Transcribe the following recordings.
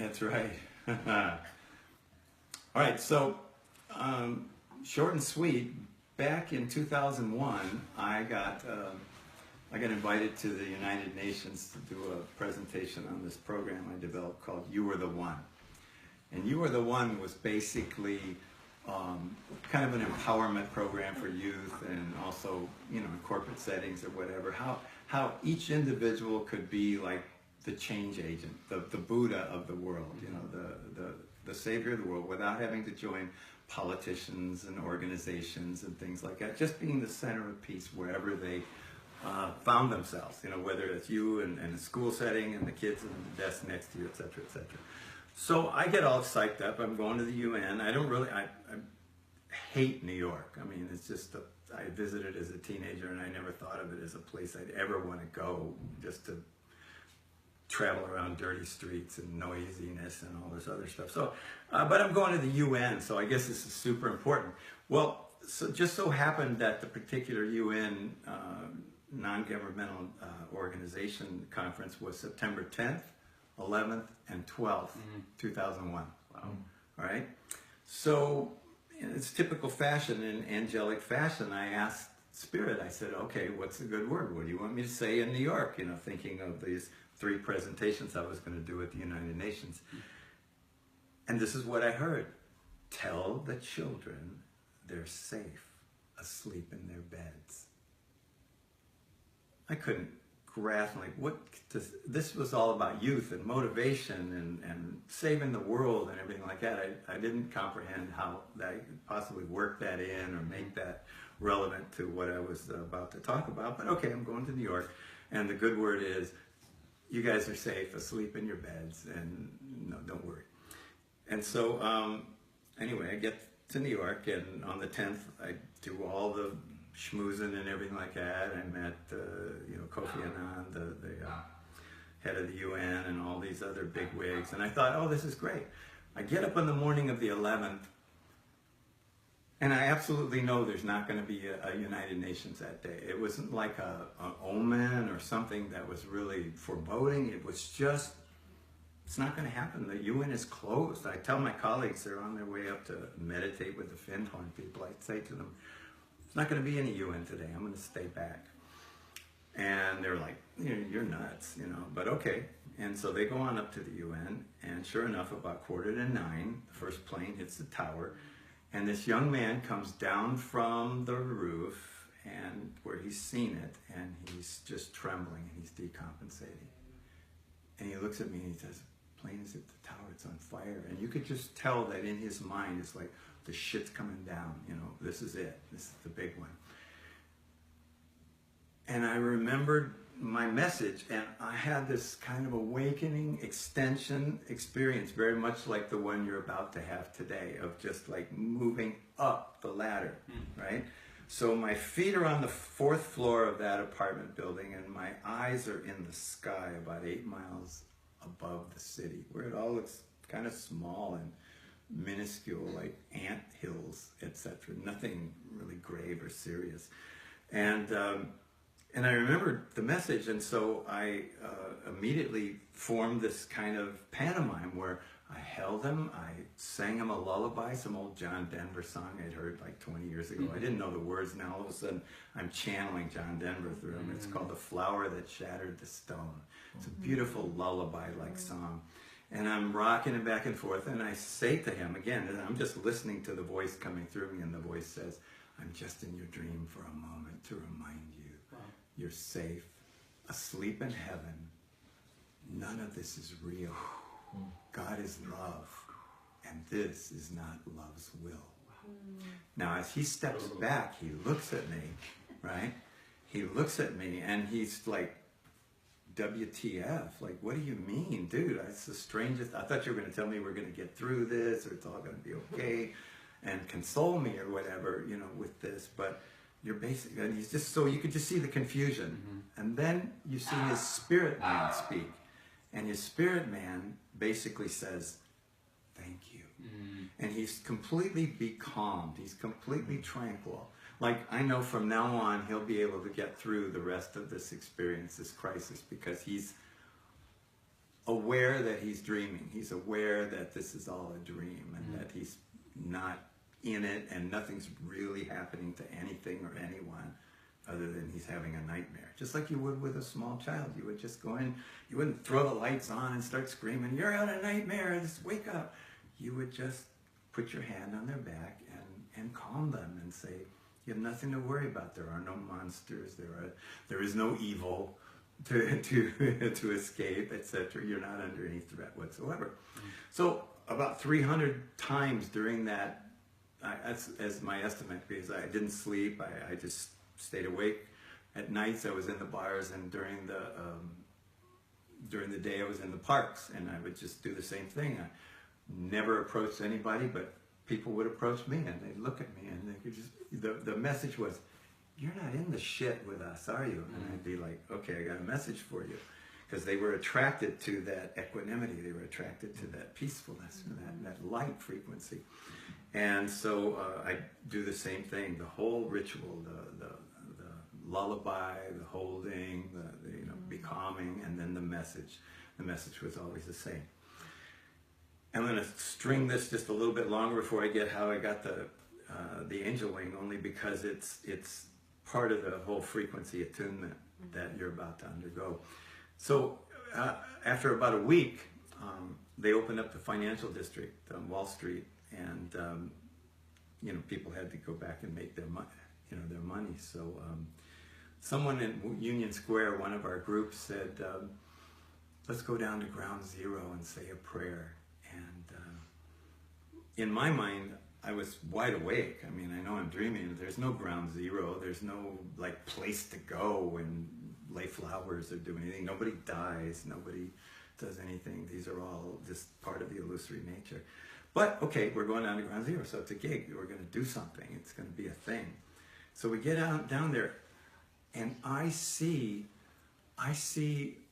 That's right. All right, so short and sweet. Back in 2001, I got invited to the United Nations to do a presentation on this program I developed called "You Are the One," and "You Are the One" was basically kind of an empowerment program for youth, and also, you know, in corporate settings or whatever. How each individual could be like the change agent, the Buddha of the world, you know, the savior of the world, without having to join politicians and organizations and things like that. Just being the center of peace wherever they found themselves, you know, whether it's you in a school setting and the kids in the desk next to you, et cetera, et cetera. So I get all psyched up. I'm going to the UN. I hate New York. I mean, it's just, I visited as a teenager and I never thought of it as a place I'd ever want to go, just to travel around dirty streets and noisiness and all this other stuff. So, but I'm going to the UN, so I guess this is super important. Well, so just so happened that the particular UN non-governmental organization conference was September 10th, 11th, and 12th, 2001. Wow. All right. So in its typical fashion, in angelic fashion, I asked Spirit, I said, okay, what's a good word? What do you want me to say in New York? You know, thinking of these 3 presentations I was going to do at the United Nations. And this is what I heard. Tell the children they're safe asleep in their beds. I couldn't grasp, like, what this was all about youth and motivation and saving the world and everything like that. I didn't comprehend how that I could possibly work that in or make that relevant to what I was about to talk about. But okay, I'm going to New York, and the good word is, you guys are safe asleep in your beds, and no, don't worry. And so anyway, I get to New York, and on the 10th, I do all the schmoozing and everything like that. I met, you know, Kofi Annan, the head of the UN, and all these other big wigs. And I thought, oh, this is great. I get up on the morning of the 11th, and I absolutely know there's not going to be a United Nations that day. It wasn't like an omen or something that was really foreboding. It was just, it's not going to happen. The UN is closed. I tell my colleagues, they're on their way up to meditate with the Findhorn people, I say to them, it's not going to be any UN today. I'm going to stay back. And they're like, you're nuts, you know, but okay. And so they go on up to the UN, and sure enough, about 8:45, the first plane hits the tower, and this young man comes down from the roof, and where he's seen it, and he's just trembling, and he's decompensating. And he looks at me and he says, plane is at the tower, it's on fire. And you could just tell that in his mind, it's like, the shit's coming down, you know, this is it, this is the big one. And I remembered my message, and I had this kind of awakening extension experience, very much like the one you're about to have today, of just like moving up the ladder, right? So my feet are on the 4th floor of that apartment building, and my eyes are in the sky about 8 miles above the city, where it all looks kind of small and minuscule, like ant hills, etc. Nothing really grave or serious. And I remembered the message, and so I immediately formed this kind of pantomime where I held him, I sang him a lullaby, some old John Denver song I'd heard like 20 years ago. I didn't know the words. Now all of a sudden I'm channeling John Denver through him. It's called The Flower That Shattered the Stone. It's a beautiful lullaby-like song. And I'm rocking it back and forth, and I say to him again, and I'm just listening to the voice coming through me, and the voice says, I'm just in your dream for a moment to remind you, you're safe, asleep in heaven. None of this is real. God is love, and this is not love's will. Now, as he steps back, he looks at me, right? He looks at me, and he's like, WTF, like, what do you mean, dude? That's the strangest. I thought you were going to tell me we're going to get through this, or it's all going to be okay, and console me or whatever, you know, with this. But you're basically, and he's just, so you could just see the confusion. And then you see his spirit man speak, and his spirit man basically says, thank you. And he's completely becalmed. He's completely tranquil. Like, I know from now on, he'll be able to get through the rest of this experience, this crisis, because he's aware aware that he's dreaming. He's aware that this is all a dream and that he's not in it and nothing's really happening to anything or anyone other than he's having a nightmare. Just like you would with a small child. You would just go in, you wouldn't throw the lights on and start screaming, "You're having a nightmare, just wake up." You would just put your hand on their back and calm them and say, "You have nothing to worry about. There are no monsters. There is no evil to escape, etc. You're not under any threat whatsoever." So about 300 times during that, as my estimate, because I didn't sleep, I just stayed awake. At nights I was in the bars, and during the day I was in the parks, and I would just do the same thing. I never approached anybody, but people would approach me and they'd look at me and they could just, the message was, "You're not in the shit with us, are you?" And I'd be like, "Okay, I got a message for you." Because they were attracted to that equanimity, they were attracted to that peacefulness and that light frequency. And so I do the same thing, the whole ritual, the lullaby, the holding, the be calming, and then the message. The message was always the same. I'm going to string this just a little bit longer before I get how I got the angel wing, only because it's part of the whole frequency attunement that you're about to undergo. So after about a week, they opened up the financial district on Wall Street, and people had to go back and make their money. So someone in Union Square, one of our groups, said, "Let's go down to ground zero and say a prayer." And in my mind, I was wide awake. I mean, I know I'm dreaming. There's no ground zero. There's no place to go and lay flowers or do anything. Nobody dies. Nobody does anything. These are all just part of the illusory nature. But okay, we're going down to ground zero, so it's a gig. We're going to do something. It's going to be a thing. So we get down there, and I see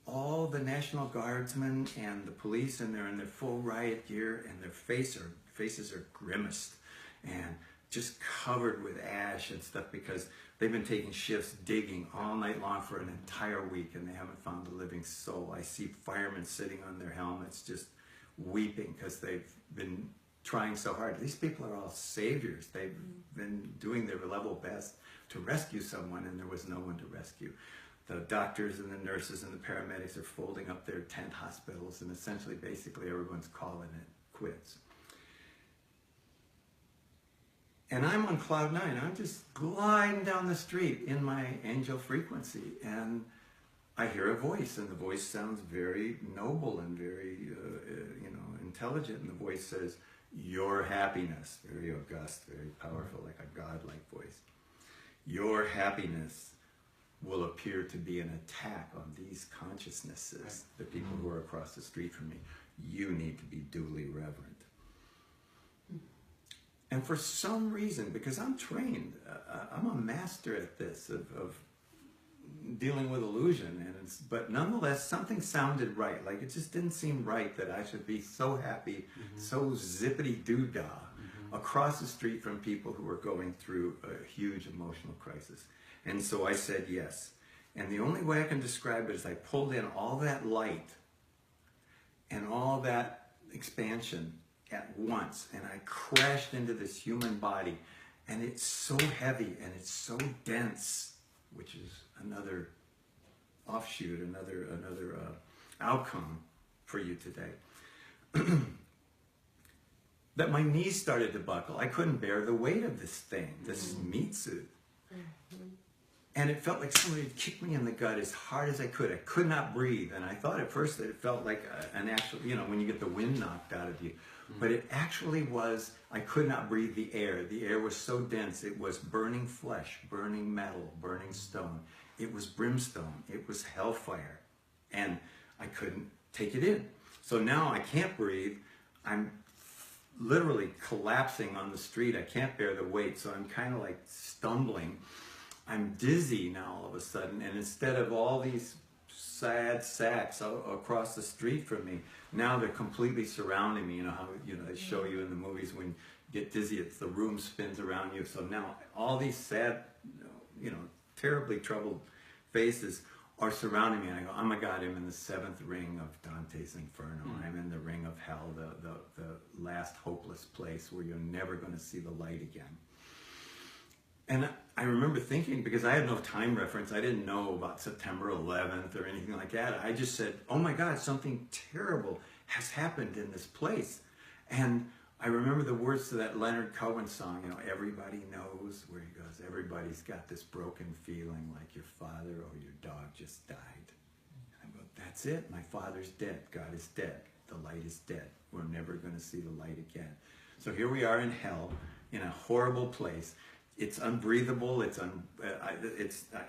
all the National Guardsmen and the police, and they're in their full riot gear, and their faces are grimaced and just covered with ash and stuff, because they've been taking shifts digging all night long for an entire week, and they haven't found a living soul. I see firemen sitting on their helmets just weeping because they've been trying so hard. These people are all saviors. They've been doing their level best to rescue someone, and there was no one to rescue. The doctors and the nurses and the paramedics are folding up their tent hospitals, and essentially, basically, everyone's calling it quits. And I'm on cloud nine. I'm just gliding down the street in my angel frequency, and I hear a voice, and the voice sounds very noble and very, intelligent. And the voice says, "Your happiness," very august, very powerful, like a godlike voice. "Your happiness will appear to be an attack on these consciousnesses, the people who are across the street from me. You need to be duly reverent." And for some reason, because I'm trained, I'm a master at this, of dealing with illusion, but nonetheless, something sounded right. Like, it just didn't seem right that I should be so happy, so zippity-doo-dah, across the street from people who were going through a huge emotional crisis. And so I said yes. And the only way I can describe it is I pulled in all that light and all that expansion at once, and I crashed into this human body, and it's so heavy and it's so dense, which is another offshoot, another outcome for you today, that my knees started to buckle. I couldn't bear the weight of this thing, this meat suit. And it felt like somebody had kicked me in the gut as hard as I could. I could not breathe. And I thought at first that it felt like an actual, when you get the wind knocked out of you. But it actually was, I could not breathe the air. The air was so dense. It was burning flesh, burning metal, burning stone. It was brimstone. It was hellfire. And I couldn't take it in. So now I can't breathe. I'm literally collapsing on the street. I can't bear the weight. So I'm kind of like stumbling. I'm dizzy now all of a sudden, and instead of all these sad sacks across the street from me, now they're completely surrounding me. You know how they show you in the movies when you get dizzy, it's the room spins around you. So now all these sad, terribly troubled faces are surrounding me, and I go, oh my God, I'm in the seventh ring of Dante's Inferno. I'm in the ring of hell, the last hopeless place where you're never going to see the light again. And I remember thinking, because I had no time reference, I didn't know about September 11th or anything like that. I just said, oh my God, something terrible has happened in this place. And I remember the words to that Leonard Cohen song, everybody knows, where he goes, everybody's got this broken feeling like your father or your dog just died. And I go, that's it, my father's dead, God is dead, the light is dead, we're never going to see the light again. So here we are in hell, in a horrible place. It's unbreathable, it's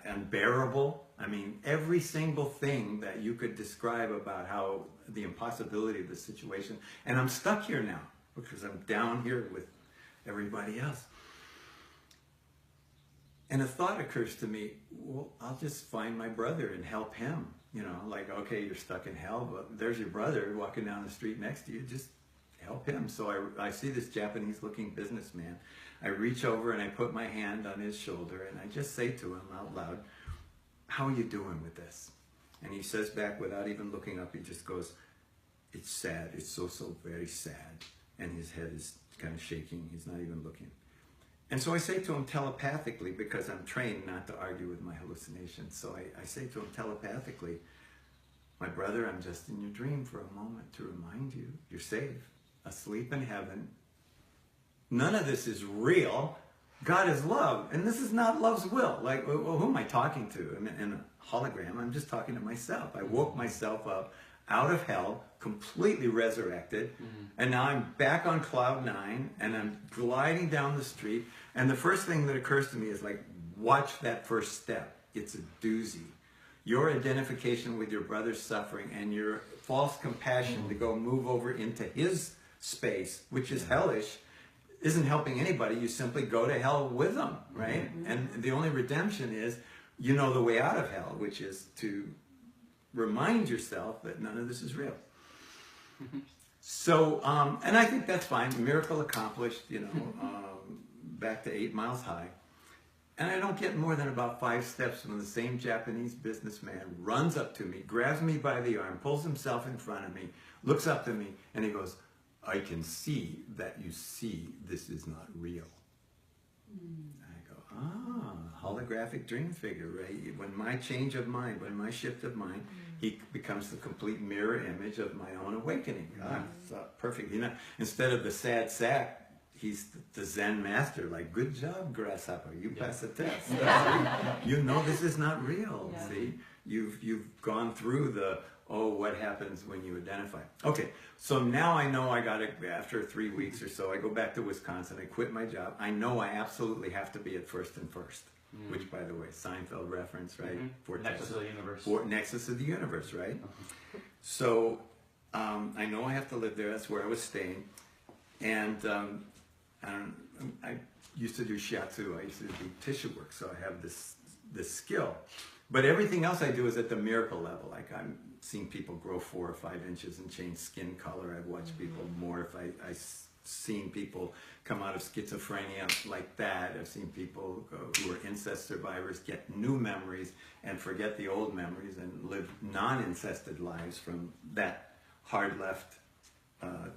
unbearable. I mean, every single thing that you could describe about how the impossibility of the situation, and I'm stuck here now, because I'm down here with everybody else. And a thought occurs to me, well, I'll just find my brother and help him. Okay, you're stuck in hell, but there's your brother walking down the street next to you, just help him. So I see this Japanese-looking businessman. I reach over and I put my hand on his shoulder and I just say to him out loud, how are you doing with this? And he says back without even looking up, he just goes, it's sad, it's so very sad. And his head is kind of shaking, he's not even looking. And so I say to him telepathically, because I'm trained not to argue with my hallucinations, so I say to him telepathically, my brother, I'm just in your dream for a moment to remind you, you're safe, asleep in heaven. None of this is real. God is love, and this is not love's will. Like, well, who am I talking to? In a hologram, I'm just talking to myself. I woke myself up out of hell, completely resurrected, and now I'm back on cloud 9, and I'm gliding down the street, and the first thing that occurs to me is like, watch that first step. It's a doozy. Your identification with your brother's suffering and your false compassion to go move over into his space, which is hellish, isn't helping anybody. You simply go to hell with them, right? And the only redemption is, you know the way out of hell, which is to remind yourself that none of this is real. So, and I think that's fine. Miracle accomplished, back to 8 miles high. And I don't get more than about 5 steps when the same Japanese businessman runs up to me, grabs me by the arm, pulls himself in front of me, looks up to me, and he goes, I can see that you see this is not real. I go, holographic dream figure, right? When my change of mind, when my shift of mind, he becomes the complete mirror image of my own awakening. Perfect. Instead of the sad sack, he's the Zen master, like, good job, grasshopper, you passed the test. You know this is not real, see? You've gone through the, what happens when you identify. Okay, so now I know after 3 weeks or so, I go back to Wisconsin, I quit my job. I know I absolutely have to be at First and First, which, by the way, Seinfeld reference, right? Nexus of the universe. Nexus of the universe, right? So I know I have to live there. That's where I was staying. And I used to do shiatsu. I used to do tissue work, so I have this skill. But everything else I do is at the miracle level. Like, I'm seeing people grow 4 or 5 inches and change skin color. I've watched people morph. I've seen people come out of schizophrenia like that. I've seen people who are incest survivors get new memories and forget the old memories and live non-incested lives from that hard left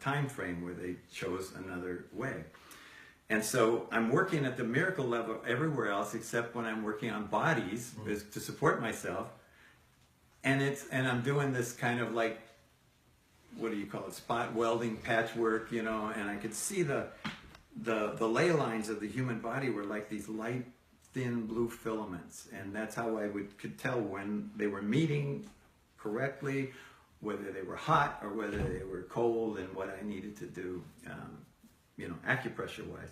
time frame where they chose another way. And so I'm working at the miracle level everywhere else except when I'm working on bodies to support myself. And I'm doing this kind of like, what do you call it, spot welding, patchwork, and I could see the ley lines of the human body were like these light, thin blue filaments. And that's how I could tell when they were meeting correctly, whether they were hot or whether they were cold, and what I needed to do, acupressure-wise.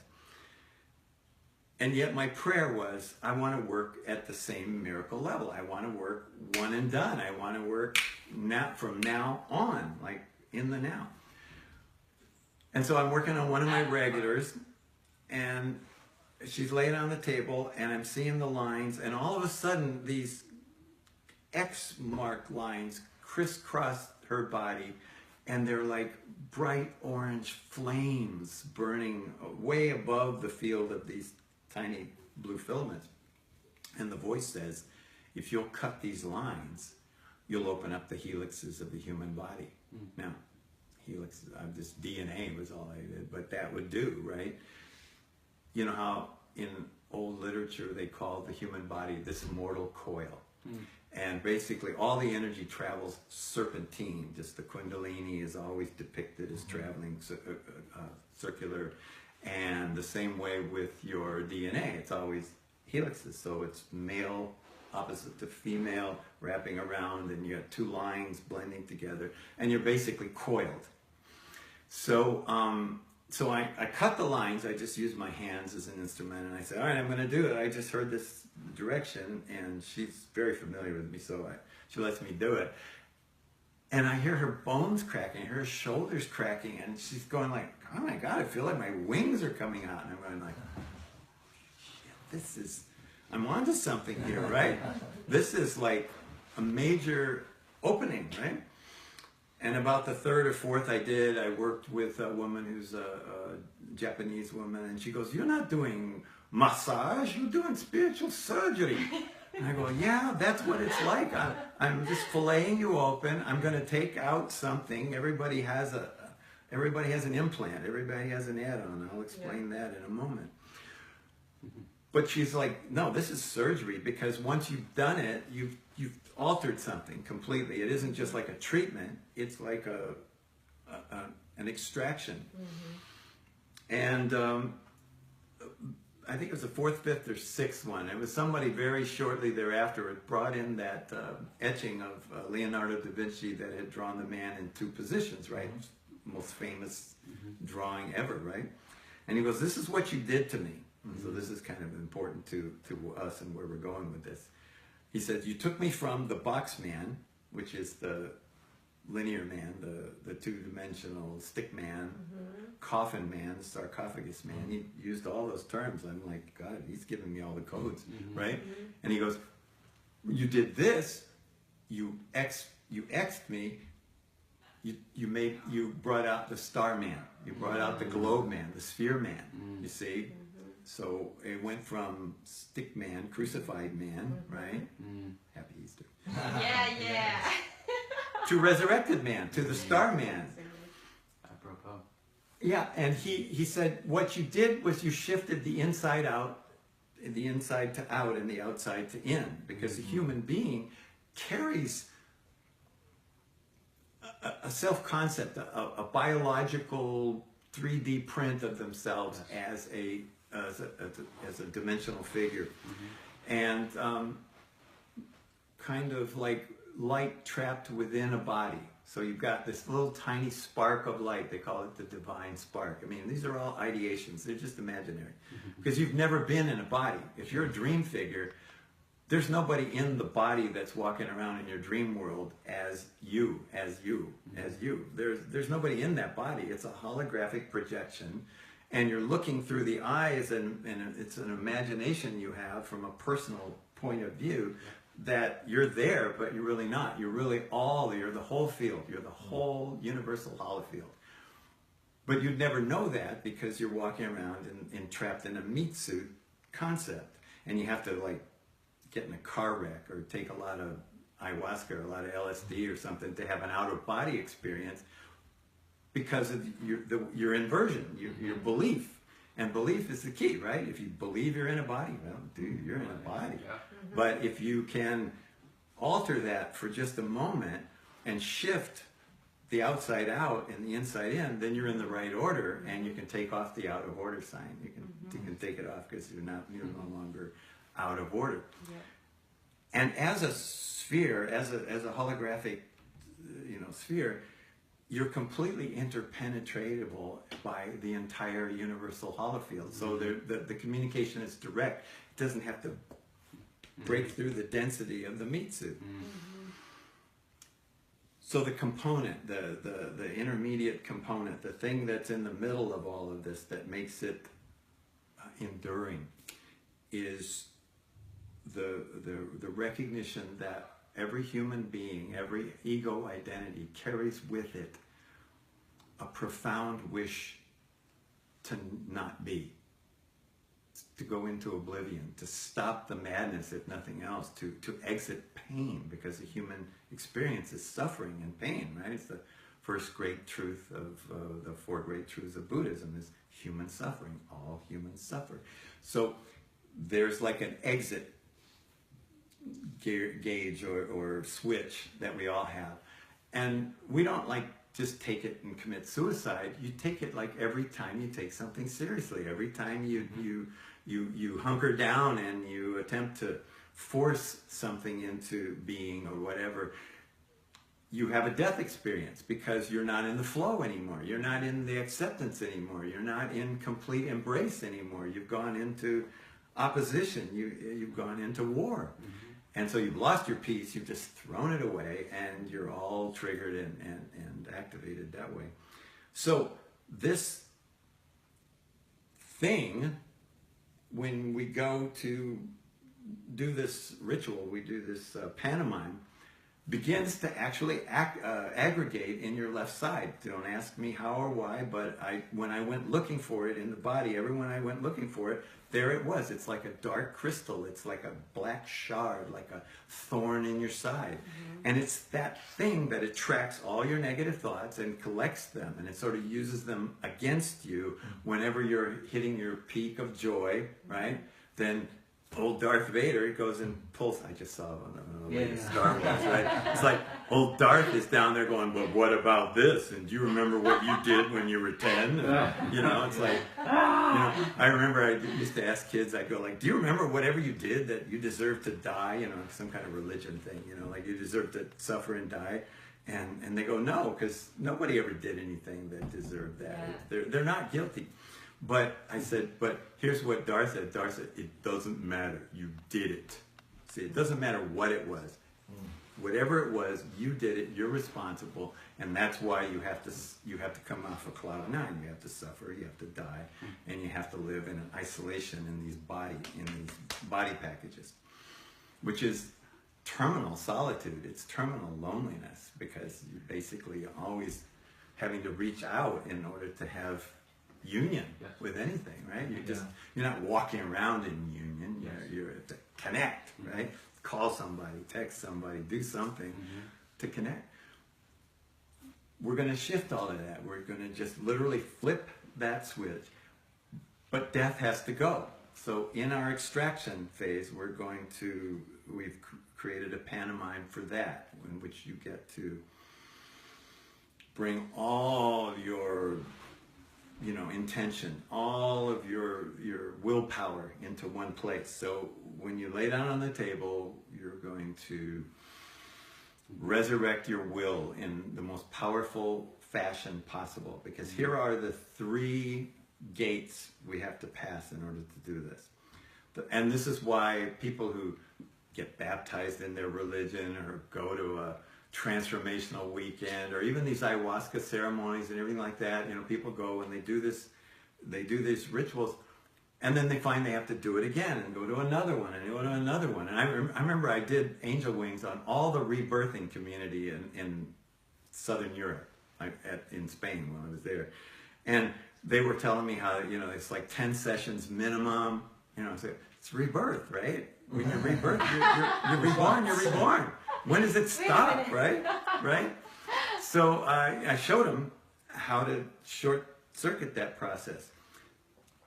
And yet my prayer was, I want to work at the same miracle level. I want to work one and done. I want to work from now on, like in the now. And so I'm working on one of my regulars, and she's laying on the table, and I'm seeing the lines, and all of a sudden these X mark lines crisscross her body, and they're like bright orange flames burning way above the field of these tiny blue filaments. And the voice says, if you'll cut these lines, you'll open up the helixes of the human body. Now, helix, this DNA was all I did, but that would do, right? You know how in old literature they called the human body this mortal coil. And basically all the energy travels serpentine. Just the kundalini is always depicted as traveling circular. And the same way with your DNA, it's always helixes. So it's male opposite to female wrapping around, and you have two lines blending together, and you're basically coiled. So I cut the lines. I just used my hands as an instrument, and I said, all right, I'm going to do it. I just heard this direction, and she's very familiar with me, so she lets me do it. And I hear her bones cracking, I hear her shoulders cracking, and she's going like, oh my God, I feel like my wings are coming out. And I'm going like, shit, I'm onto something here, right? This is like a major opening, right? And about the third or fourth I worked with a woman who's a Japanese woman, and she goes, you're not doing massage, you're doing spiritual surgery. And I go, yeah, that's what it's like. I'm just filleting you open. I'm going to take out something. Everybody has an implant. Everybody has an add-on. I'll explain that in a moment. But she's like, no, this is surgery, because once you've done it, you've altered something completely. It isn't just like a treatment. It's like an extraction. And I think it was the fourth, fifth, or sixth one. It was somebody very shortly thereafter had brought in that etching of Leonardo da Vinci that had drawn the man in two positions, right? Most famous drawing ever, right? And he goes, this is what you did to me. So this is kind of important to us and where we're going with this. He said, you took me from the box man, which is the linear man, the two-dimensional stick man, coffin man, sarcophagus man. He used all those terms. I'm like, God, he's giving me all the codes, right? And he goes, you did this, you X'd me, you brought out the star man, you brought out the globe man, the sphere man, you see? So it went from stick man, crucified man, right? Happy Easter. Yeah. To resurrected man, to the star man. Apropos. Yeah, and he said what you did was you shifted the inside out, the inside to out, and the outside to in, because the human being carries a self-concept, a biological 3D print of themselves as a dimensional figure, and kind of like light trapped within a body. So you've got this little tiny spark of light. They call it the divine spark. I mean, these are all ideations. They're just imaginary, because you've never been in a body. If you're a dream figure, there's nobody in the body that's walking around in your dream world as you. There's nobody in that body. It's a holographic projection. And you're looking through the eyes, and it's an imagination you have from a personal point of view that you're there, but you're really not. You're the whole field. You're the whole universal holofield. But you'd never know that because you're walking around and trapped in a meat suit concept. And you have to like get in a car wreck or take a lot of ayahuasca or a lot of LSD or something to have an out-of-body experience, because of your inversion, your belief. And belief is the key, right? If you believe you're in a body, well, dude, you're in a body. But if you can alter that for just a moment and shift the outside out and the inside in, then you're in the right order, and you can take off the out of order sign. You can take it off because you're no longer out of order. And as a sphere, as a holographic, sphere, you're completely interpenetratable by the entire universal holofield. So the communication is direct. It doesn't have to break through the density of the meat suit. So the component, the intermediate component, the thing that's in the middle of all of this that makes it enduring, is the recognition that every human being, every ego identity carries with it a profound wish to not be. to go into oblivion, to stop the madness, if nothing else, to exit pain, because the human experience is suffering and pain, right? It's the first great truth of the four great truths of Buddhism is human suffering. All humans suffer. So there's like an exit gauge or switch that we all have. And we don't like just take it and commit suicide. You take it like every time you take something seriously, every time you hunker down and you attempt to force something into being or whatever, you have a death experience because you're not in the flow anymore. You're not in the acceptance anymore. You're not in complete embrace anymore. You've gone into opposition. You've gone into war. And so you've lost your peace, you've just thrown it away, and you're all triggered and activated that way. So this thing, when we go to do this ritual, we do this pantomime, begins to actually aggregate in your left side. Don't ask me how or why, but when I went looking for it in the body, everyone I went looking for it, there it was. It's like a dark crystal. It's like a black shard, like a thorn in your side. And it's that thing that attracts all your negative thoughts and collects them, and it sort of uses them against you whenever you're hitting your peak of joy, right? Then old Darth Vader goes and pulls. I just saw one of the latest Star Wars, right? It's like old Darth is down there going, "But what about this? And do you remember what you did when you were 10?" And, it's like, I remember I used to ask kids. I go like, "Do you remember whatever you did that you deserve to die?" Some kind of religion thing. Like you deserve to suffer and die. And they go, "No, because nobody ever did anything that deserved that. They're not guilty." But I said, but here's what Darth said. Darth said, "It doesn't matter. You did it. See, it doesn't matter what it was. Whatever it was, you did it. You're responsible, and that's why you have to come off of cloud nine. You have to suffer. You have to die, and you have to live in an isolation in these body packages, which is terminal solitude. It's terminal loneliness because you're basically always having to reach out in order to have union with anything, right? You're not walking around in union. You're to connect, right? Call somebody, text somebody, do something to connect. We're going to shift all of that. We're going to just literally flip that switch. But death has to go. So in our extraction phase, we've created a pantomime for that, in which you get to bring all your intention, all of your willpower into one place. So when you lay down on the table, you're going to resurrect your will in the most powerful fashion possible, because here are the three gates we have to pass in order to do this. And this is why people who get baptized in their religion or go to a transformational weekend or even these ayahuasca ceremonies and everything like that, people go and they do these rituals, and then they find they have to do it again and go to another one and go to another one. And I remember I did angel wings on all the rebirthing community in Southern Europe, in Spain when I was there, and they were telling me how it's like 10 sessions minimum. So it's rebirth, right? When you're rebirth, you're reborn. You're reborn. When does it stop, right? Right? So I showed them how to short circuit that process.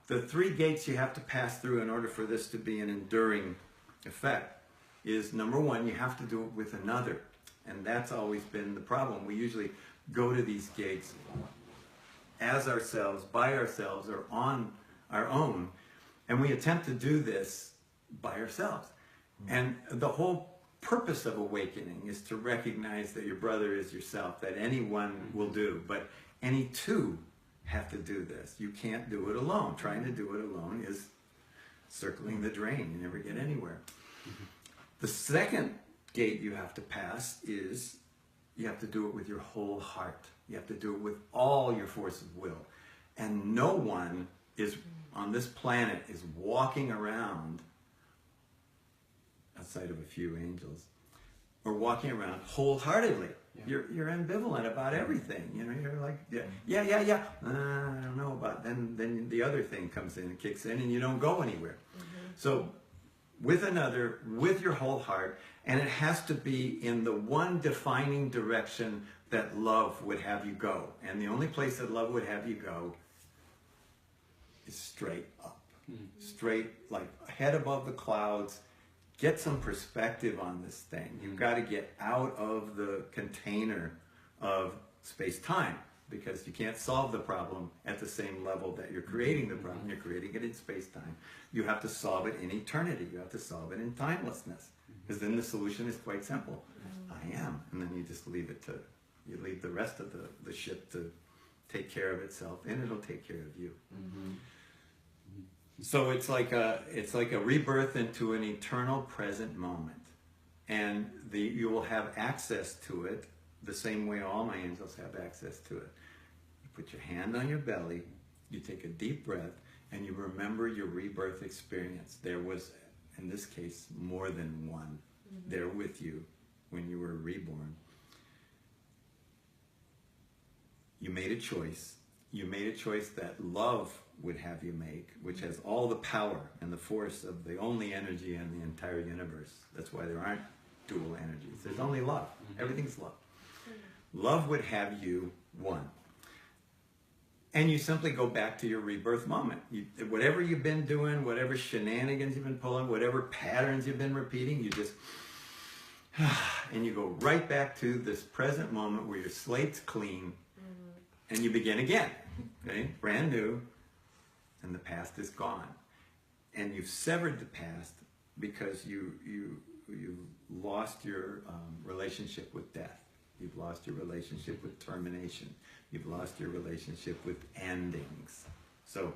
The three gates you have to pass through in order for this to be an enduring effect is, number one, you have to do it with another. And that's always been the problem. We usually go to these gates as ourselves, by ourselves, or on our own. And we attempt to do this by ourselves. And the whole purpose of awakening is to recognize that your brother is yourself, that anyone will do, but any two have to do this. You can't do it alone. Trying to do it alone is circling the drain. You never get anywhere. The second gate you have to pass is you have to do it with your whole heart. You have to do it with all your force of will. And no one on this planet is walking around, outside of a few angels, or walking around wholeheartedly. You're ambivalent about everything. You know, you're like, yeah. I don't know about. Then the other thing comes in and kicks in, and you don't go anywhere. So, with another, with your whole heart, and it has to be in the one defining direction that love would have you go. And the only place that love would have you go is straight up, straight, like head above the clouds. Get some perspective on this thing. You've got to get out of the container of space-time, because you can't solve the problem at the same level that you're creating the problem. You're creating it in space-time. You have to solve it in eternity. You have to solve it in timelessness, because then the solution is quite simple. I am. And then you just leave the rest of the ship to take care of itself, and it'll take care of you. So it's like a rebirth into an eternal present moment, and you will have access to it the same way all my angels have access to it. You put your hand on your belly, you take a deep breath, and you remember your rebirth experience. There was, in this case, more than one there with you when you were reborn. You made a choice. You made a choice that love would have you make, which has all the power and the force of the only energy in the entire universe. That's why there aren't dual energies. There's only love. Everything's love. Love would have you one. And you simply go back to your rebirth moment. Whatever you've been doing, whatever shenanigans you've been pulling, whatever patterns you've been repeating, you just, and you go right back to this present moment where your slate's clean, and you begin again, okay? Brand new, and the past is gone. And you've severed the past because you've lost your relationship with death. You've lost your relationship with termination. You've lost your relationship with endings. So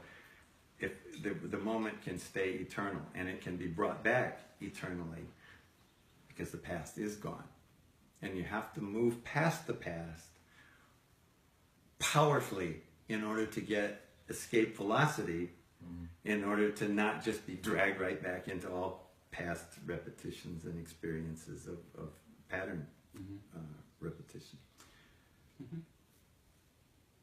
if the moment can stay eternal, and it can be brought back eternally, because the past is gone. And you have to move past the past powerfully in order to get escape velocity, in order to not just be dragged right back into all past repetitions and experiences of pattern repetition.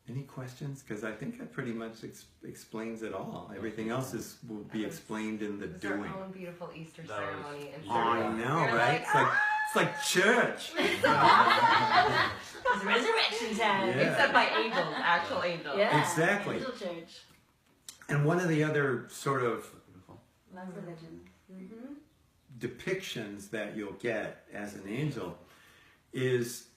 Any questions? Because I think that pretty much explains it all. Everything else will be explained in the doing. Our own beautiful Easter ceremony. And I know, we're right? It's like church. It's resurrection time. Yeah. Except by angels, actual angels. Yeah. Exactly. Angel church. And one of the other sort of Love religion. depictions that you'll get as an angel is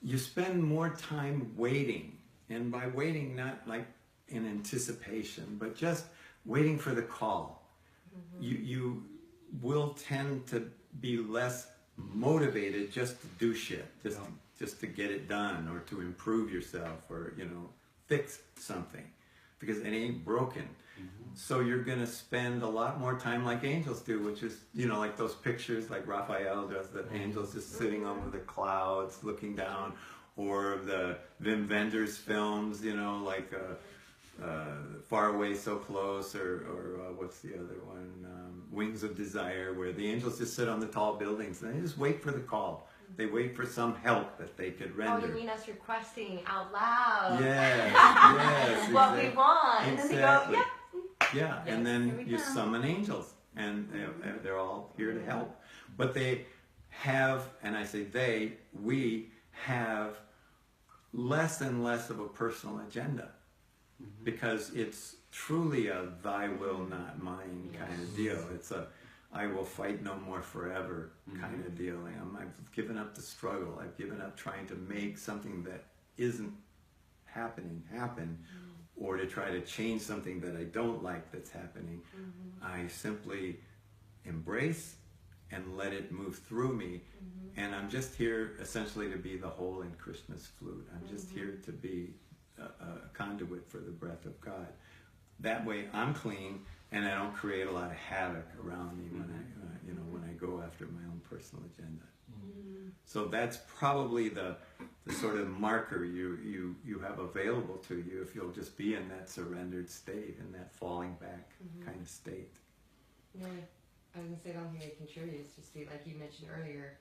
you spend more time waiting. And by waiting, not like in anticipation, but just waiting for the call. You will tend to be less motivated just to do shit, just to get it done, or to improve yourself, or fix something, because it ain't broken. So you're gonna spend a lot more time like angels do, which is like those pictures like Raphael does, the angels just sitting over the clouds looking down, or the Wim Wenders films, like Far Away So Close, or what's the other one, Wings of Desire, where the angels just sit on the tall buildings and they just wait for the call. They wait for some help that they could render. Oh, you mean us requesting out loud? Yes, What we want. And then they go, Exactly. yep. Yeah, Yes, and here then we you go. summon angels, and they're all here to help. But they have, and I say we have less and less of a personal agenda, because it's truly a thy will, not mine kind of deal. It's a I will fight no more forever kind of deal. I've given up the struggle. I've given up trying to make something that isn't happening happen, or to try to change something that I don't like that's happening. I simply embrace and let it move through me. And I'm just here essentially to be the hole in Krishna's flute. I'm just here to be a conduit for the breath of God. That way I'm clean, and I don't create a lot of havoc around me when I go after my own personal agenda. So that's probably the sort of marker you have available to you, if you'll just be in that surrendered state, in that falling back kind of state. Yeah, I was going to say down here, it contributes, just be, like you mentioned earlier,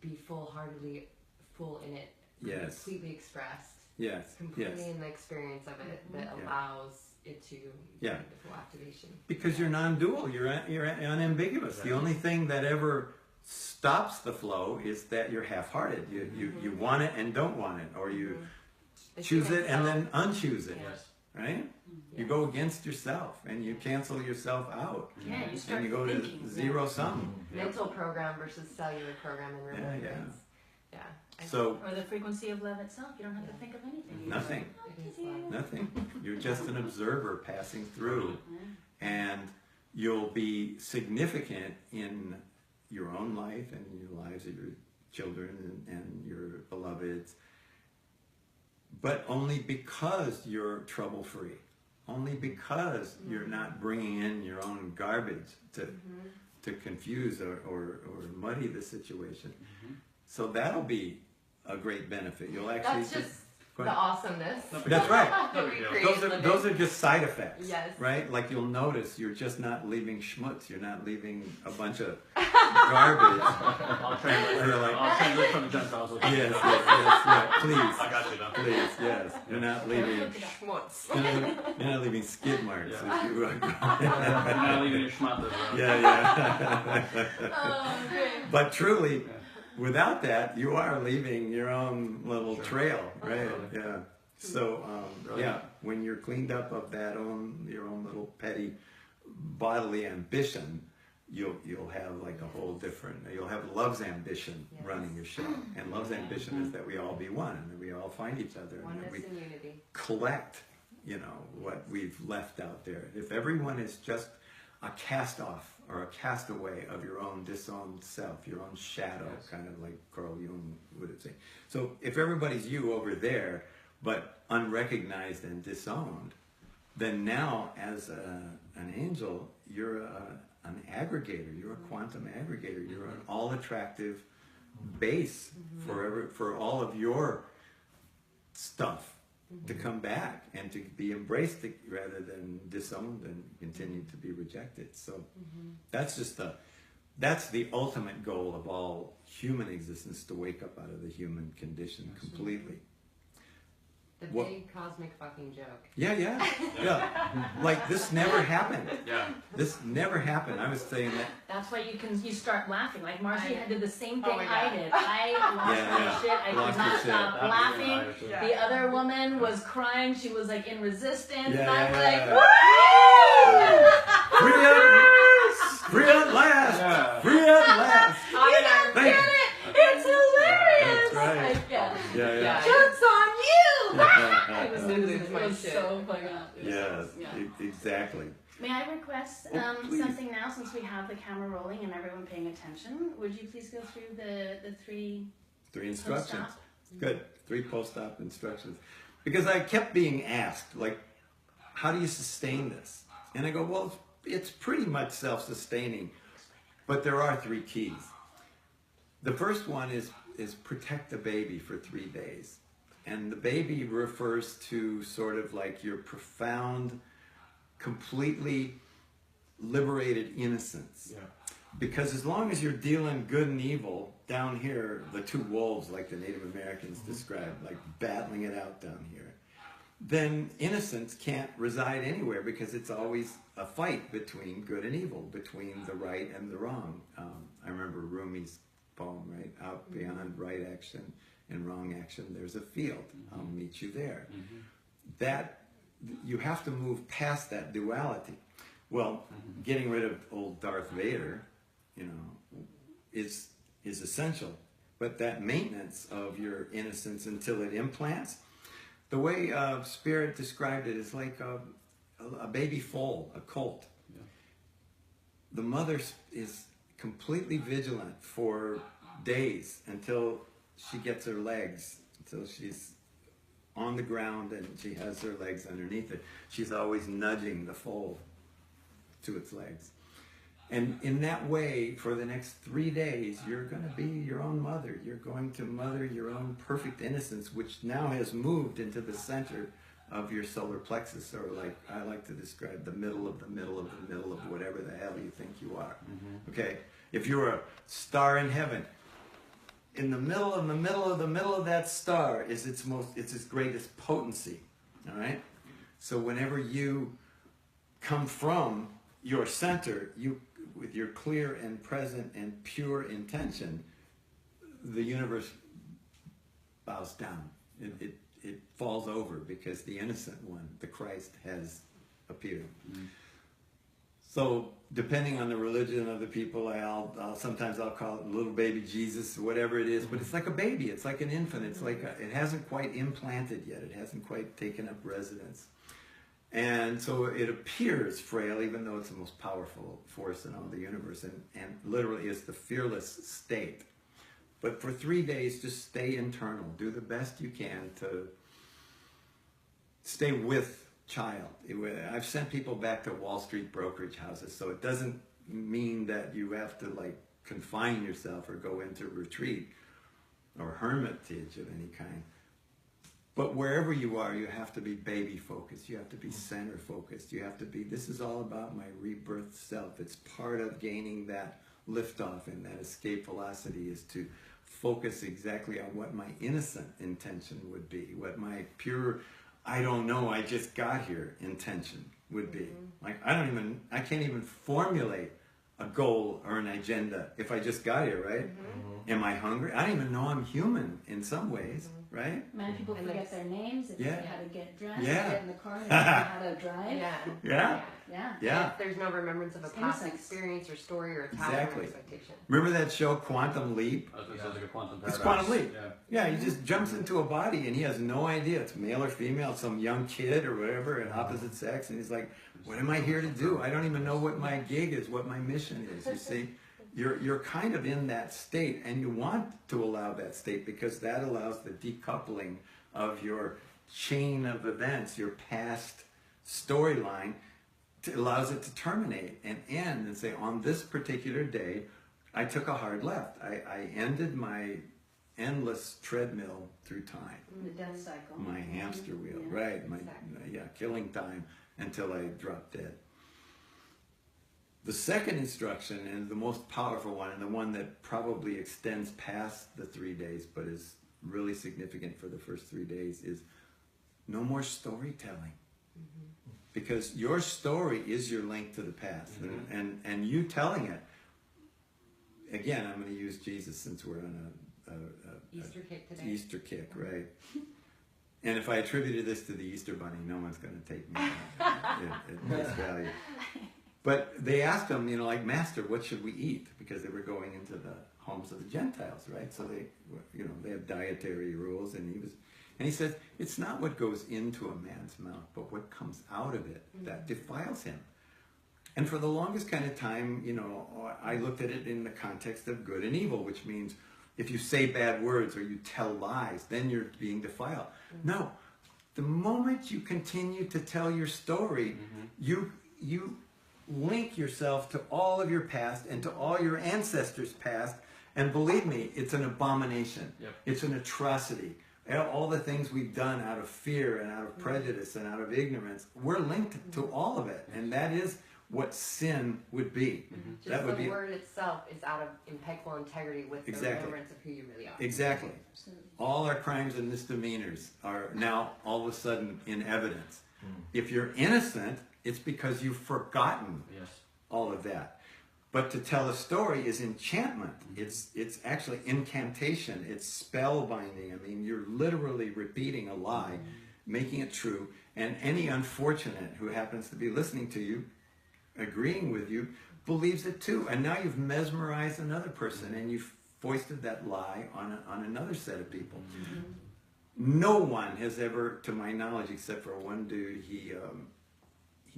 be full-heartedly full in it, Yes. completely expressed, Yes. completely Yes. in the experience of it that Yeah. allows it to Yeah. the full activation. Because you're non-dual, you're unambiguous. The only thing that ever stops the flow is that you're half-hearted. You want it and don't want it, or you The choose human it and self. then unchoose it. Yes. Right? You go against yourself and you cancel yourself out. Yeah, you start And you go thinking. to zero sum. Mental program versus cellular program in remembrance. Yeah. So Or the frequency of love itself. You don't have to think of anything. You nothing. It is love. Nothing. You're just an observer passing through, and you'll be significant in your own life and in your lives of your children and your beloveds, but only because you're trouble-free, only because you're not bringing in your own garbage to confuse or muddy the situation. So that'll be a great benefit. You'll actually That's just go the ahead. awesomeness. That's right. To recreate Those living. are just side effects, Yes. right? Like you'll notice you're just not leaving schmutz. You're not leaving a bunch of garbage. I'll translate from the Gentiles. Yes, yeah, please, I got you though. please, yes. You're not leaving. Schmutz. You're not leaving skid marks. Yeah. As you You're not leaving your schmatters around. yeah. Oh, okay. But truly, without that, you are leaving your own little trail, right? Yeah. So, yeah, when you're cleaned up of that your own little petty bodily ambition, you'll have like a whole different. You'll have love's ambition running your show, and love's ambition is that we all be one, and that we all find each other, and that Oneness we and unity. collect, what we've left out there. If everyone is just a cast off or a castaway of your own disowned self, your own shadow, kind of like Carl Jung would say. So if everybody's you over there, but unrecognized and disowned, then now as an angel, you're an aggregator, you're a quantum aggregator, you're an all-attractive base for all of your stuff to come back and to be embraced rather than disowned and continue to be rejected. So that's just that's the ultimate goal of all human existence, to wake up out of the human condition completely. The What- big cosmic fucking joke. Yeah. Like this never happened. Yeah. This never happened. I was saying that. That's why you start laughing. Like Marci did the same thing Oh my I God. did. I lost my shit. I Lost could not your shit. stop laughing. Yeah. The other woman was crying. She was like in resistance. Yeah, and I'm yeah, like, Free at, free at last. Yeah. Free at last. you don't Thank get you. it. It's hilarious. That's right. Like, Yeah. Joke's on you. I was It losing was, my it was shit. so funny. It was Yes, yeah. exactly. May I request Oh, please. something now, since we have the camera rolling and everyone paying attention? Would you please go through the three 3 instructions. post-op? Good. 3 post-op instructions. Because I kept being asked, like, how do you sustain this? And I go, well, it's pretty much self-sustaining, but there are 3 keys. The first one is protect the baby for 3 days. And the baby refers to sort of like your profound, completely liberated innocence. Yeah. Because as long as you're dealing good and evil down here, the 2 wolves, like the Native Americans described, like battling it out down here, then innocence can't reside anywhere, because it's always a fight between good and evil, between the right and the wrong. I remember Rumi's poem, right? Out beyond right action and wrong action, there's a field. I'll meet you there. That you have to move past that duality. Well, getting rid of old Darth Vader, is essential. But that maintenance of your innocence until it implants, the way Spirit described it is like a baby foal, a colt. Yeah. The mother is completely vigilant for days until she gets her legs, until she's on the ground and she has her legs underneath it. She's always nudging the foal to its legs. And in that way, for the next 3 days, you're going to be your own mother. You're going to mother your own perfect innocence, which now has moved into the center of your solar plexus, or like I like to describe the middle of the middle of the middle of whatever the hell you think you are. Okay? If you're a star in heaven, in the middle of that star is its greatest potency. All right? So whenever you come from your center, you with your clear and present and pure intention, the universe bows down. It falls over because the innocent one, the Christ, has appeared. Mm-hmm. So depending on the religion of the people, sometimes I'll call it little baby Jesus, whatever it is, but it's like a baby, it's like an infant, it's like it hasn't quite implanted yet, it hasn't quite taken up residence. And so it appears frail, even though it's the most powerful force in all the universe, and literally is the fearless state. But for 3 days, just stay internal. Do the best you can to stay with child. I've sent people back to Wall Street brokerage houses, so it doesn't mean that you have to like confine yourself or go into retreat or hermitage of any kind. But wherever you are, you have to be baby focused. You have to be center focused. You have to be, this is all about my rebirth self. It's part of gaining that liftoff and that escape velocity is to focus exactly on what my innocent intention would be, what my pure, I don't know, I just got here intention would be. Like, I can't even formulate a goal or an agenda if I just got here, right? Am I hungry? I don't even know I'm human in some ways, right? Many people forget their names, they forget how to get dressed, Yeah. get in the car, they don't know how to drive. Yeah. Yeah. If there's no remembrance of a past Innocence. experience or story or attachment Exactly. or expectation. Remember that show Quantum Leap? I was gonna say it's like a quantum It's paradox. Quantum Leap. Yeah. Yeah, he just jumps into a body and he has no idea it's male or female, some young kid or whatever, an opposite sex, and he's like, what am I here to do? I don't even know what my gig is, what my mission is, you see? You're kind of in that state, and you want to allow that state because that allows the decoupling of your chain of events, your past storyline, allows it to terminate and end and say, on this particular day, I took a hard left. I ended my endless treadmill through time. The death cycle. My hamster wheel, Yeah. right? My Exactly. killing time until I dropped dead. The second instruction, and the most powerful one, and the one that probably extends past the 3 days, but is really significant for the first 3 days, is no more storytelling. Because your story is your link to the past, and you telling it. Again, I'm going to use Jesus since we're on a Easter kick today. Easter kick, right? And if I attributed this to the Easter Bunny, no one's going to take me at face value. But they asked him, like, Master, what should we eat? Because they were going into the homes of the Gentiles, right? So they have dietary rules, and he says, it's not what goes into a man's mouth, but what comes out of it that defiles him. And for the longest kind of time, I looked at it in the context of good and evil, which means if you say bad words or you tell lies, then you're being defiled. No, the moment you continue to tell your story, you link yourself to all of your past and to all your ancestors' past, and believe me, it's an abomination. Yep. It's an atrocity. All the things we've done out of fear and out of prejudice and out of ignorance, we're linked to all of it, and that is what sin would be. Just That would the be word itself is out of impeccable integrity with the Exactly. remembrance of who you really are. exactly. Absolutely. All our crimes and misdemeanors are now all of a sudden in evidence. If you're innocent, it's because you've forgotten Yes. all of that. But to tell a story is enchantment. It's actually incantation. It's spell binding. I mean, you're literally repeating a lie, making it true. And any unfortunate who happens to be listening to you, agreeing with you, believes it too. And now you've mesmerized another person and you've foisted that lie on another set of people. No one has ever, to my knowledge, except for one dude, he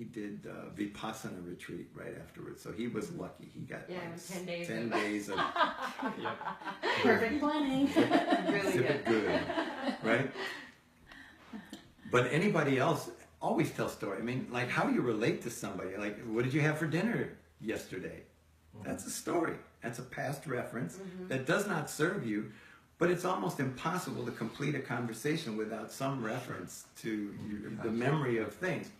did Vipassana retreat right afterwards. So he was lucky. He got Yeah, like it was 10 days 10 of- days of Yep. Perfect planning. Really zip good. it good, right? But anybody else always tells story. I mean, like how you relate to somebody. Like, what did you have for dinner yesterday? That's a story. That's a past reference that does not serve you, but it's almost impossible to complete a conversation without some reference to the memory of things.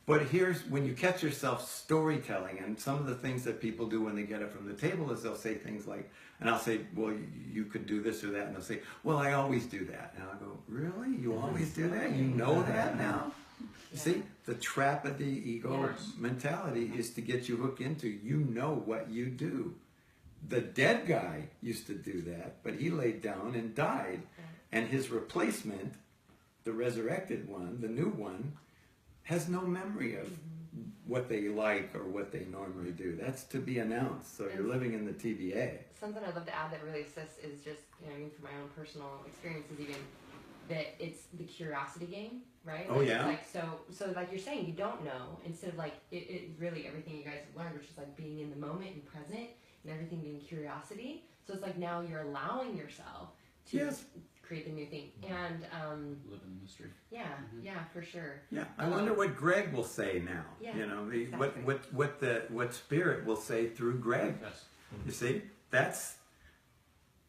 But here's when you catch yourself storytelling, and some of the things that people do when they get up from the table is they'll say things like, And I'll say, well, you could do this or that. And they'll say, well, I always do that. And I'll go, really? You always do that? You know that now? You see, the trap of the ego mentality is to get you hooked into, you know what you do. The dead guy used to do that, but he laid down and died. And his replacement, the resurrected one, the new one, has no memory of what they like or what they normally do. That's to be announced. So you're living in the TBA. Something I'd love to add that really assists is just, I mean, from my own personal experiences even, that it's the curiosity game, right? Oh, yeah. Like, so like you're saying, you don't know, instead of like, it really, everything you guys have learned, which is like being in the moment and present, and everything being curiosity. So it's like now you're allowing yourself to create the new thing. And Live in the mystery. yeah, yeah, for sure. Yeah, I wonder what Greg will say now. Yeah, you know, exactly. what Spirit will say through Greg. Yes. You see, that's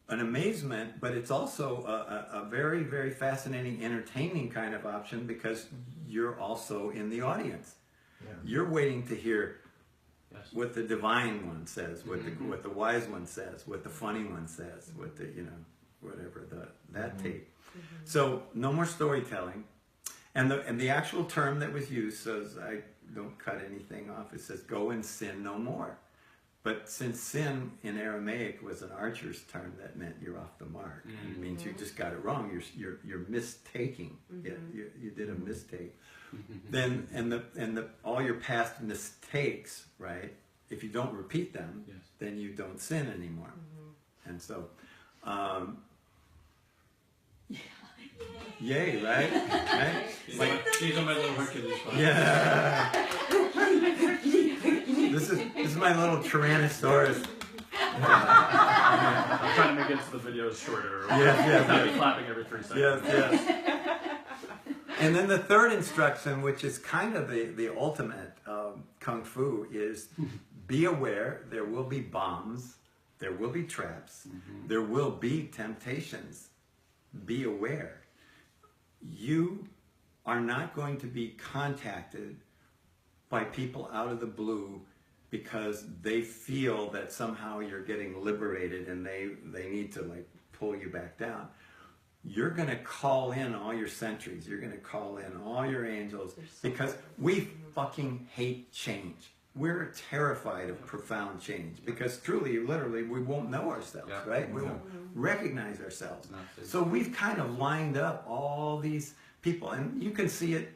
an amazement, but it's also a very, very fascinating, entertaining kind of option because you're also in the audience. Yeah. You're waiting to hear Yes. what the divine one says, what the wise one says, what the funny one says, what the whatever that tape. So no more storytelling, and the actual term that was used says, I don't cut anything off. It says go and sin no more. But since sin in Aramaic was an archer's term, that meant you're off the mark. It means you just got it wrong. You're mistaking. You did a mistake. Then and all your past mistakes, right? If you don't repeat them, then you don't sin anymore. And so, yay, right? Right? These are my little Hercules clothes. Yeah. This is my little Tyrannosaurus. I'm trying to make it so the video is shorter. Not be clapping every 3 seconds. Yes. And then the third instruction, which is kind of the ultimate kung fu, is be aware there will be bombs, there will be traps, there will be temptations. Be aware. You are not going to be contacted by people out of the blue because they feel that somehow you're getting liberated and they need to like pull you back down. You're going to call in all your sentries. You're going to call in all your angels because we fucking hate change. We're terrified of profound change because truly, literally, we won't know ourselves, right? We won't recognize ourselves. So we've kind of lined up all these people, and you can see it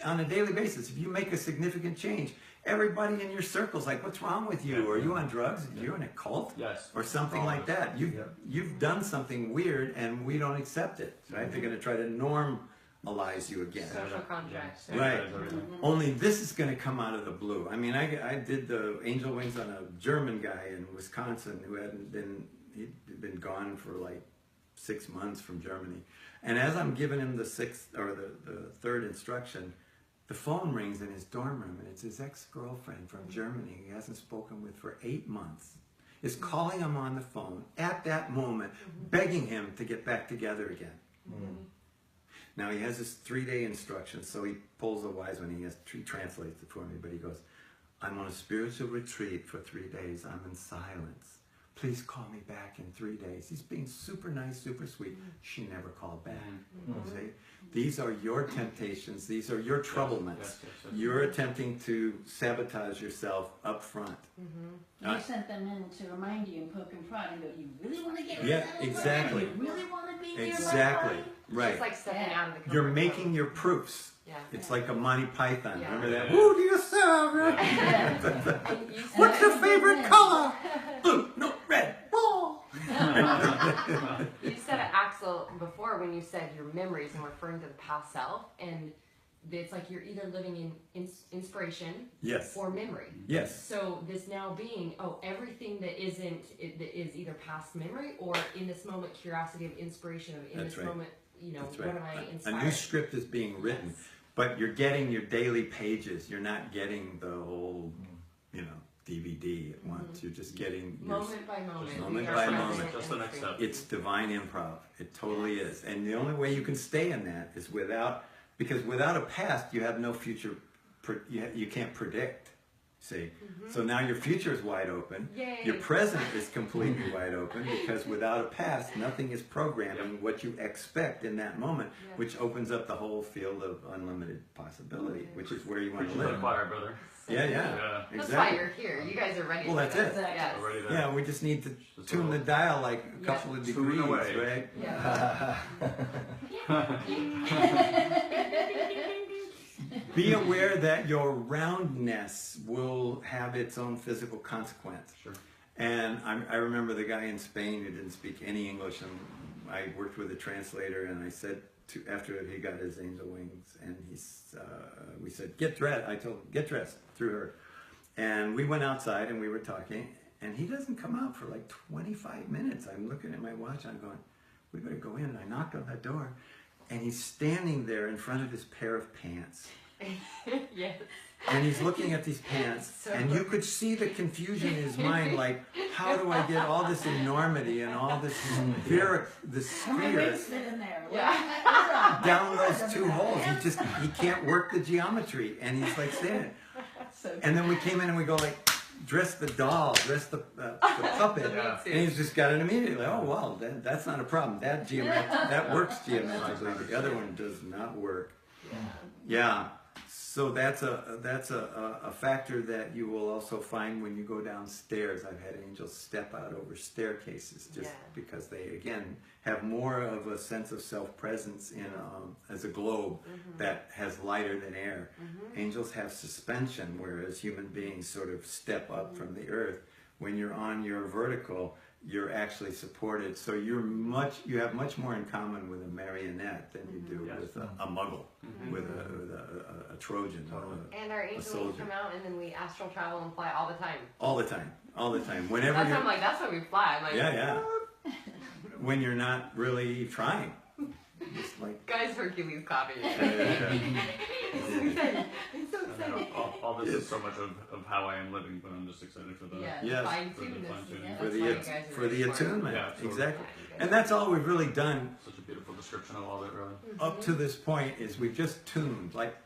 on a daily basis. If you make a significant change, everybody in your circle's like, what's wrong with you? Are you on drugs? Are you in a cult? Yes. Or something like that. You've done something weird and we don't accept it, right? They're going to try to normalize you again. Social contracts. Right. Only this is going to come out of the blue. I mean, I did the angel wings on a German guy in Wisconsin who he'd been gone for like 6 months from Germany. And as I'm giving him the third instruction, the phone rings in his dorm room, and it's his ex-girlfriend from Germany he hasn't spoken with for 8 months. Is calling him on the phone at that moment, begging him to get back together again. Now he has his 3-day instruction, so he pulls a wise one. He translates it for me, but he goes, I'm on a spiritual retreat for 3 days. I'm in silence. Please call me back in 3 days. He's being super nice, super sweet. She never called back. See? These are your temptations. These are your troublements. You're attempting to sabotage yourself up front. You sent them in to remind you and poke and prod and go, you really want to get rid of that? Exactly. You really want to be here? Exactly. Right. It's like stepping out of the comfort You're zone. making your proofs. Yeah. It's like a Monty Python. Yeah. Remember that? Yeah. Who do you serve? And you said- What's your favorite color? Blue, no, red. Ball. You said it, Axel, before when you said your memories and referring to the past self, and it's like you're either living in inspiration Yes. or memory. Yes. So this now being, everything that that is either past memory or in this moment curiosity of inspiration of in That's this right. moment, That's what right. am I A inspired? new script is being written, Yes. but you're getting your daily pages. You're not getting the whole, DVD at once. You're just getting your Moment by moment. Moment we are by present moment. Just the and next step. It's divine improv. It totally is. And the only way you can stay in that is because without a past, you have no future. You can't predict. See, so now your future is wide open. Yay. Your present is completely wide open because without a past, nothing is programming what you expect in that moment, Yeah. which opens up the whole field of unlimited possibility, which is where you want Preach to to the live. choir, brother. Yeah, yeah, Yeah. That's exactly. why you're here. You guys are ready. Well, for that's this. it. Yes. Already there. Yeah, we just need to Just tune the a dial like a Yeah. couple of Tune degrees, away. right? Yeah. Be aware that your roundness will have its own physical consequence. Sure. And I remember the guy in Spain who didn't speak any English, and I worked with a translator, and I said to, after he got his angel wings, and we said, get dressed. I told him, get dressed, through her. And we went outside and we were talking, and he doesn't come out for like 25 minutes. I'm looking at my watch, I'm going, we better go in. And I knocked on that door, and he's standing there in front of his pair of pants. Yes. And he's looking at these pants, So and you could see the confusion in his mind, like, how do I get all this enormity and all this sphere, How many wigs fit in there? Yeah. down those two holes? He can't work the geometry, and he's like standing. So And then we came in and we go like, dress the doll, dress the puppet, Yeah. and he's just got it immediately. Oh well, that's not a problem. That works geometrically. The other one does not work. Yeah. So that's a factor that you will also find when you go downstairs. I've had angels step out over staircases just because they again have more of a sense of self-presence in as a globe that has lighter than air. Angels have suspension, whereas human beings sort of step up from the earth. When you're on your vertical, you're actually supported. So you have much more in common with a marionette than you do with a muggle, with a Trojan. And our angels soldier. come out, and then we astral travel and fly all the time. All the time, all the time. Whenever That's why you're, I'm like, that's why we fly. I'm like, yeah. When you're not really trying, just like. guys, Hercules copy. I'm so I know, excited. all this is so much of how I am living, but I'm just excited for the. Yeah, Yes. fine For the tune fine-tuning. this. For That's the why you guys are for really the smart. attunement, Yeah, absolutely. exactly. Yeah, you guys And that's all we've really done Such a beautiful description of all of it, really. up to this point is we've just tuned. Like,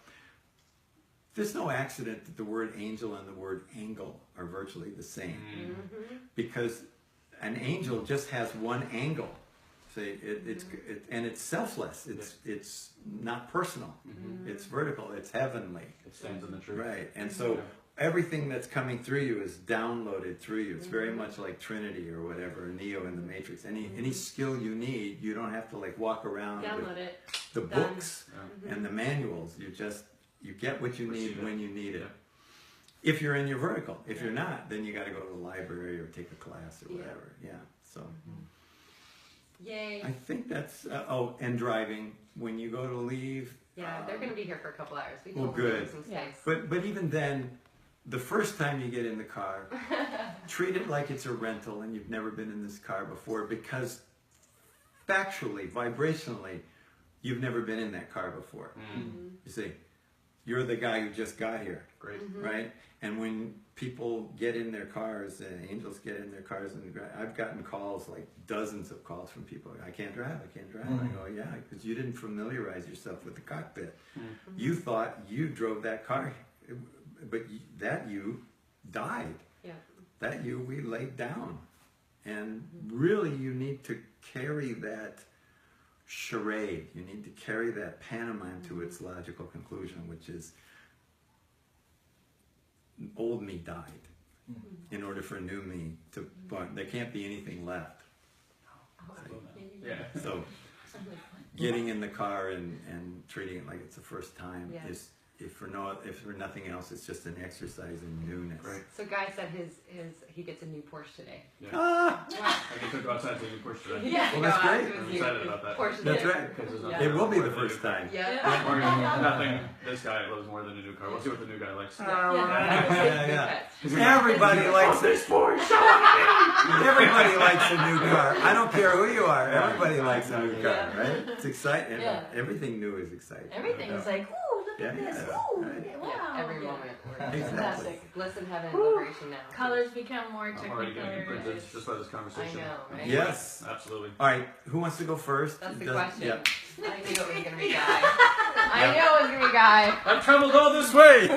there's no accident that the word angel and the word angle are virtually the same, because an angel just has one angle. See, and it's selfless. It's not personal. It's vertical. It's heavenly. It stands in the truth. Right. And so everything that's coming through you is downloaded through you. It's very much like Trinity or whatever, Neo in the Matrix. Any skill you need, you don't have to like walk around Download with it. the Done. books and the manuals. You get what you need Receive it. when you need it. Yeah. If you're in your vertical. If you're not, then you got to go to the library or take a class or whatever. Yeah. So Yay. I think that's and driving when you go to leave. Yeah, they're going to be here for a couple hours. We Well, told them to good. give some space. But even then, the first time you get in the car, treat it like it's a rental and you've never been in this car before, because factually, vibrationally, you've never been in that car before. You see, you're the guy who just got here, Great. right? And when people get in their cars, and angels get in their cars, and I've gotten calls, like dozens of calls from people. I can't drive. I go, yeah, because you didn't familiarize yourself with the cockpit. You thought you drove that car, but that you died. Yeah. That you we laid down. And really you need to carry that charade. You need to carry that pantomime to its logical conclusion, which is old me died in order for new me to born. There can't be anything left. Yeah. So getting in the car and treating it like it's the first time Yeah. is, if for nothing else, it's just an exercise in newness. Great. So Guy said he gets a new Porsche today. Yeah. Ah, I get to go outside to the Porsche today. Yeah, Well, that's go out great. to his I'm new excited about that. Porsche that's today. right. Because there's Yeah. nothing It will be more the than a first new car. time. Yeah. Or nothing. This guy loves more than a new car. We'll see what the new guy likes. Yeah. Everybody likes it. Everybody likes a new car. I don't care who you are. Everybody likes a new car, right? It's exciting. Yeah. Everything new is exciting. everything is like, ooh, look at Yeah, this, yeah, ooh, right. wow. Yeah, every moment. Exactly. Fantastic. Bliss in heaven and liberation now. Colors become more I'm already getting technicolor. imprinted just by this I conversation. know, right? Yes. Absolutely. All right. Who wants to go first? That's the Does- question. Yeah. I knew it was going to be Guy. I know it's gonna be Guy. I've traveled all this way.